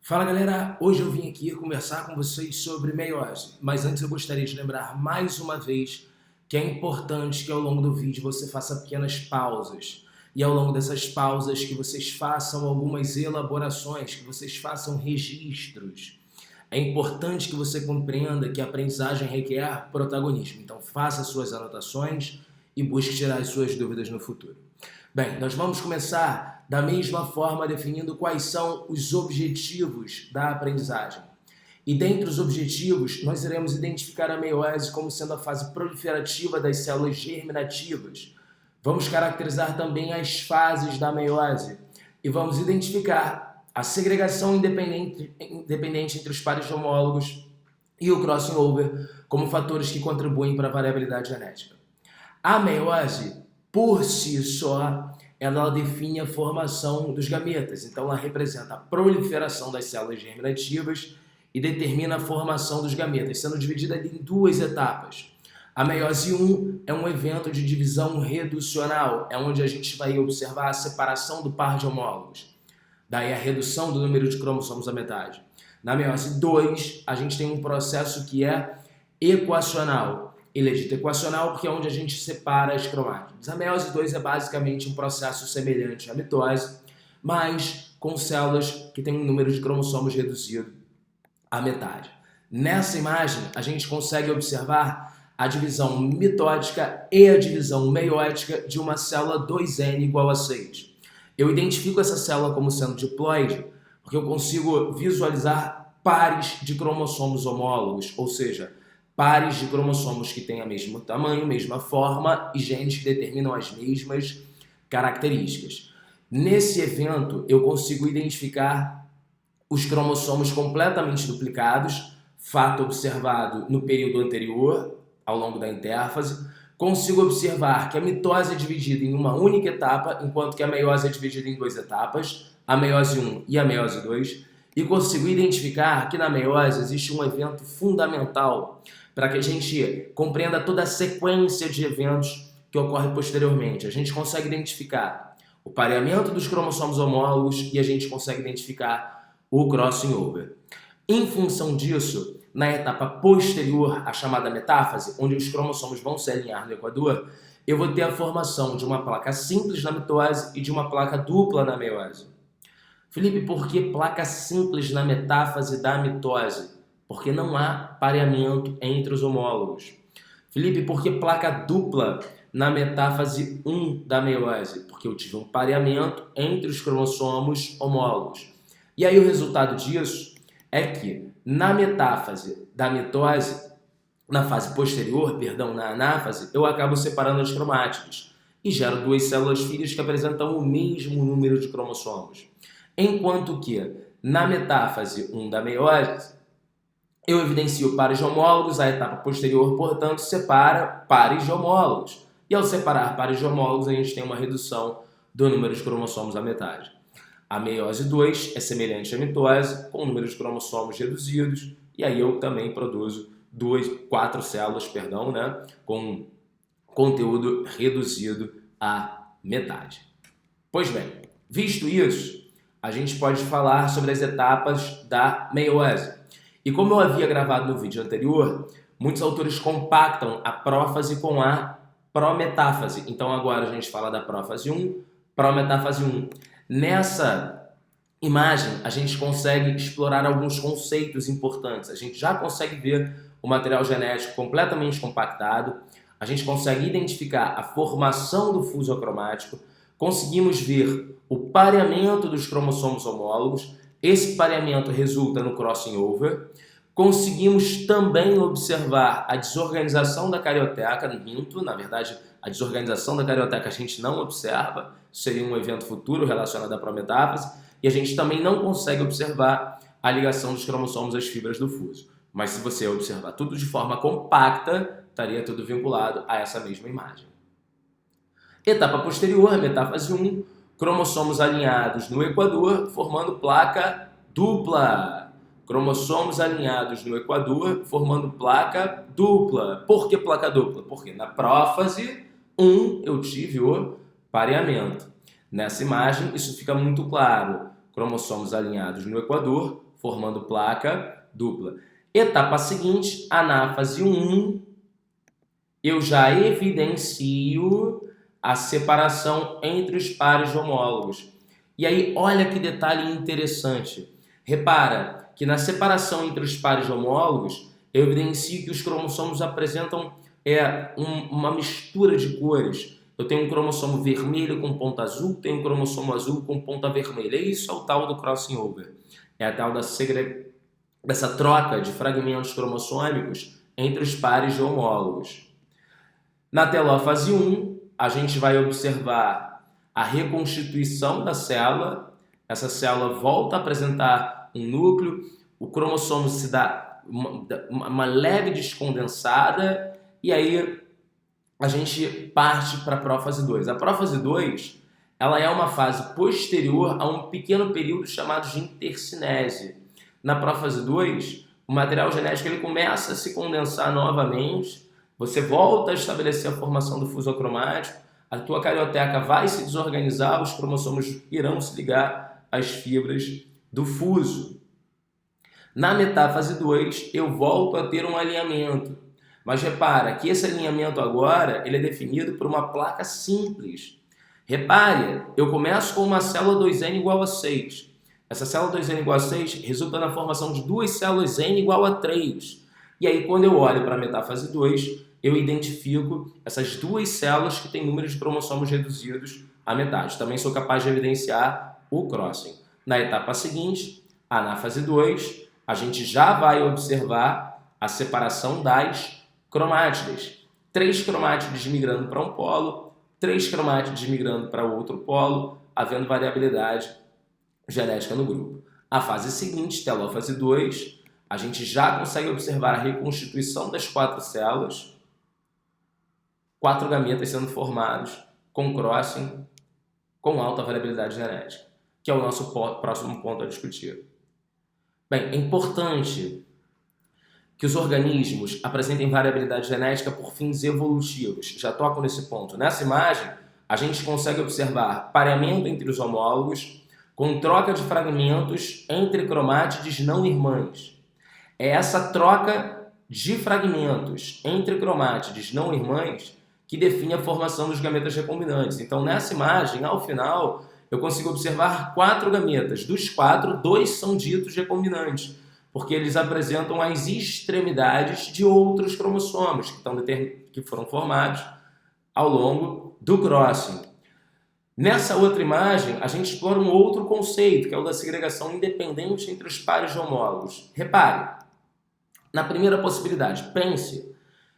Fala galera, hoje eu vim aqui conversar com vocês sobre meiose, mas antes eu gostaria de lembrar mais uma vez que é importante que ao longo do vídeo você faça pequenas pausas e ao longo dessas pausas que vocês façam algumas elaborações, que vocês façam registros. É importante que você compreenda que a aprendizagem requer protagonismo, então faça suas anotações e busque tirar as suas dúvidas no futuro. Bem, nós vamos começar da mesma forma definindo quais são os objetivos da aprendizagem. E dentre os objetivos, nós iremos identificar a meiose como sendo a fase proliferativa das células germinativas. Vamos caracterizar também as fases da meiose e vamos identificar a segregação independente entre os pares de homólogos e o crossing over como fatores que contribuem para a variabilidade genética. A meiose, por si só, ela define a formação dos gametas, então ela representa a proliferação das células germinativas e determina a formação dos gametas, sendo dividida em duas etapas. A meiose 1 é um evento de divisão reducional, é onde a gente vai observar a separação do par de homólogos, daí a redução do número de cromossomos à metade. Na meiose 2, a gente tem um processo que é equacional. Ele é dito equacional porque é onde a gente separa as cromátides. A meiose 2 é basicamente um processo semelhante à mitose, mas com células que têm um número de cromossomos reduzido à metade. Nessa imagem, a gente consegue observar a divisão mitótica e a divisão meiótica de uma célula 2N igual a 6. Eu identifico essa célula como sendo diploide porque eu consigo visualizar pares de cromossomos homólogos, ou seja, pares de cromossomos que têm o mesmo tamanho, mesma forma e genes que determinam as mesmas características. Nesse evento, eu consigo identificar os cromossomos completamente duplicados, fato observado no período anterior, ao longo da intérfase. Consigo observar que a mitose é dividida em uma única etapa, enquanto que a meiose é dividida em duas etapas, a meiose 1 e a meiose 2. E consigo identificar que na meiose existe um evento fundamental para que a gente compreenda toda a sequência de eventos que ocorre posteriormente. A gente consegue identificar o pareamento dos cromossomos homólogos e a gente consegue identificar o crossing over. Em função disso, na etapa posterior à chamada metáfase, onde os cromossomos vão se alinhar no equador, eu vou ter a formação de uma placa simples na mitose e de uma placa dupla na meiose. Felipe, por que placa simples na metáfase da mitose? Porque não há pareamento entre os homólogos. Felipe, por que placa dupla na metáfase 1 da meiose? Porque eu tive um pareamento entre os cromossomos homólogos. E aí o resultado disso é que na metáfase da mitose, na fase posterior, na anáfase, eu acabo separando as cromátides e gero duas células filhas que apresentam o mesmo número de cromossomos. Enquanto que na metáfase 1 da meiose, eu evidencio pares de homólogos, a etapa posterior, portanto, separa pares de homólogos. E ao separar pares de homólogos, a gente tem uma redução do número de cromossomos à metade. A meiose 2 é semelhante à mitose, com o número de cromossomos reduzidos, e aí eu também produzo quatro células, com conteúdo reduzido à metade. Pois bem, visto isso, a gente pode falar sobre as etapas da meiose. E como eu havia gravado no vídeo anterior, muitos autores compactam a prófase com a prometáfase. Então agora a gente fala da prófase 1, prometáfase 1. Nessa imagem, a gente consegue explorar alguns conceitos importantes. A gente já consegue ver o material genético completamente compactado, a gente consegue identificar a formação do fuso acromático, conseguimos ver o pareamento dos cromossomos homólogos, esse pareamento resulta no crossing over, conseguimos também observar a desorganização da carioteca, na verdade, a desorganização da carioteca a gente não observa, seria um evento futuro relacionado à prometáfase, e a gente também não consegue observar a ligação dos cromossomos às fibras do fuso. Mas se você observar tudo de forma compacta, estaria tudo vinculado a essa mesma imagem. Etapa posterior, metáfase 1, cromossomos alinhados no equador, formando placa dupla. Cromossomos alinhados no equador, formando placa dupla. Por que placa dupla? Porque na prófase 1 eu tive o pareamento. Nessa imagem, isso fica muito claro. Cromossomos alinhados no equador, formando placa dupla. Etapa seguinte, anáfase 1, eu já evidencio a separação entre os pares homólogos. E aí, olha que detalhe interessante. Repara que na separação entre os pares homólogos, eu evidencio que os cromossomos apresentam uma mistura de cores. Eu tenho um cromossomo vermelho com ponta azul, tenho um cromossomo azul com ponta vermelha. Isso é o tal do crossing over. É a tal dessa troca de fragmentos cromossômicos entre os pares de homólogos. Na telófase 1, a gente vai observar a reconstituição da célula. Essa célula volta a apresentar um núcleo, o cromossomo se dá uma leve descondensada e aí a gente parte para a prófase 2. A prófase 2, ela é uma fase posterior a um pequeno período chamado de intercinese. Na prófase 2, o material genético ele começa a se condensar novamente, você volta a estabelecer a formação do fuso cromático, a tua carioteca vai se desorganizar, os cromossomos irão se ligar às fibras do fuso. Na metáfase 2, eu volto a ter um alinhamento. Mas repara que esse alinhamento agora ele é definido por uma placa simples. Repare, eu começo com uma célula 2N igual a 6. Essa célula 2N igual a 6 resulta na formação de duas células N igual a 3. E aí, quando eu olho para a metáfase 2, eu identifico essas duas células que têm número de cromossomos reduzidos à metade. Também sou capaz de evidenciar o crossing. Na etapa seguinte, a anáfase 2, a gente já vai observar a separação das cromátides. 3 cromátides migrando para um polo, 3 cromátides migrando para outro polo, havendo variabilidade genética no grupo. A fase seguinte, telófase 2, a gente já consegue observar a reconstituição das 4 células, 4 gametas sendo formados com crossing, com alta variabilidade genética, que é o nosso próximo ponto a discutir. Bem, é importante que os organismos apresentem variabilidade genética por fins evolutivos. Já toco nesse ponto. Nessa imagem, a gente consegue observar pareamento entre os homólogos com troca de fragmentos entre cromátides não irmãs. É essa troca de fragmentos entre cromátides não irmãs que define a formação dos gametas recombinantes. Então, nessa imagem, ao final, eu consigo observar 4 gametas. Dos 4, 2 são ditos recombinantes, porque eles apresentam as extremidades de outros cromossomos que foram formados ao longo do crossing. Nessa outra imagem, a gente explora um outro conceito, que é o da segregação independente entre os pares de homólogos. Repare, na primeira possibilidade, pense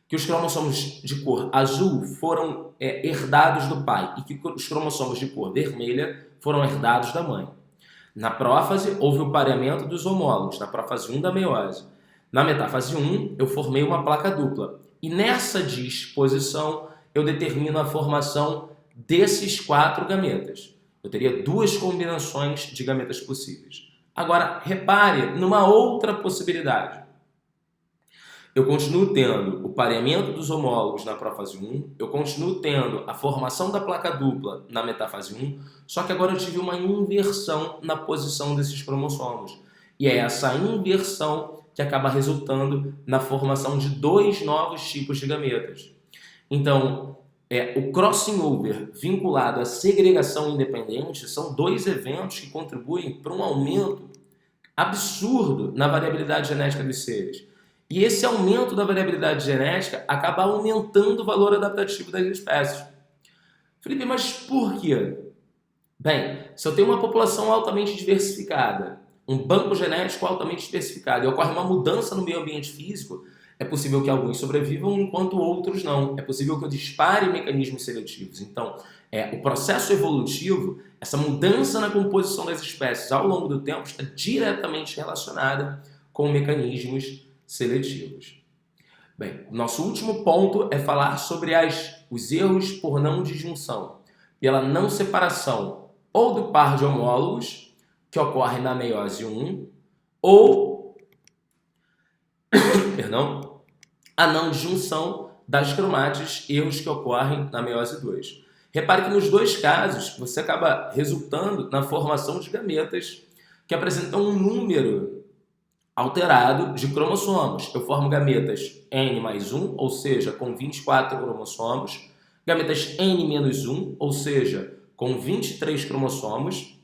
que os cromossomos de cor azul foram herdados do pai e que os cromossomos de cor vermelha foram herdados da mãe. Na prófase, houve o pareamento dos homólogos, na prófase 1 da meiose. Na metáfase 1, eu formei uma placa dupla. E nessa disposição, eu determino a formação desses 4 gametas. Eu teria 2 combinações de gametas possíveis. Agora, repare numa outra possibilidade. Eu continuo tendo o pareamento dos homólogos na prófase 1, eu continuo tendo a formação da placa dupla na metáfase 1, só que agora eu tive uma inversão na posição desses cromossomos. E é essa inversão que acaba resultando na formação de 2 novos tipos de gametas. Então, o crossing over vinculado à segregação independente são 2 eventos que contribuem para um aumento absurdo na variabilidade genética dos seres. E esse aumento da variabilidade genética acaba aumentando o valor adaptativo das espécies. Felipe, mas por quê? Bem, se eu tenho uma população altamente diversificada, um banco genético altamente diversificado, e ocorre uma mudança no meio ambiente físico, é possível que alguns sobrevivam enquanto outros não. É possível que eu dispare mecanismos seletivos. Então, o processo evolutivo, essa mudança na composição das espécies ao longo do tempo, está diretamente relacionada com mecanismos seletivos. Bem, nosso último ponto é falar sobre os erros por não disjunção, pela não separação ou do par de homólogos, que ocorre na meiose 1, ou a não disjunção das cromátides, erros que ocorrem na meiose 2. Repare que nos 2 casos, você acaba resultando na formação de gametas que apresentam um número alterado de cromossomos. Eu formo gametas N mais 1, ou seja, com 24 cromossomos, gametas N menos 1, ou seja, com 23 cromossomos,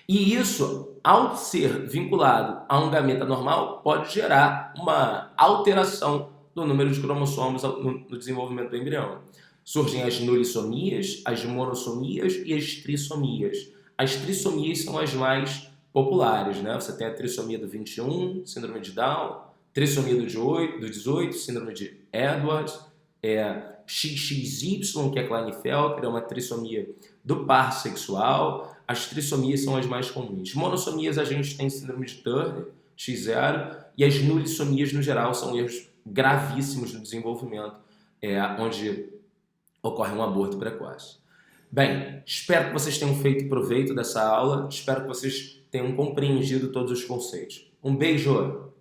e isso, ao ser vinculado a um gameta normal, pode gerar uma alteração do número de cromossomos no desenvolvimento do embrião. Surgem as nulissomias, as monossomias e as trissomias. As trissomias são as mais populares, né? Você tem a trissomia do 21, síndrome de Down, trissomia do 18, síndrome de Edwards, XXY, que é Klinefelter, é uma trissomia do par sexual. As trissomias são as mais comuns. Monossomias a gente tem síndrome de Turner, X0, e as nulissomias, no geral, são erros gravíssimos no desenvolvimento, onde ocorre um aborto precoce. Bem, espero que vocês tenham feito proveito dessa aula, espero que vocês tenham compreendido todos os conceitos. Um beijo!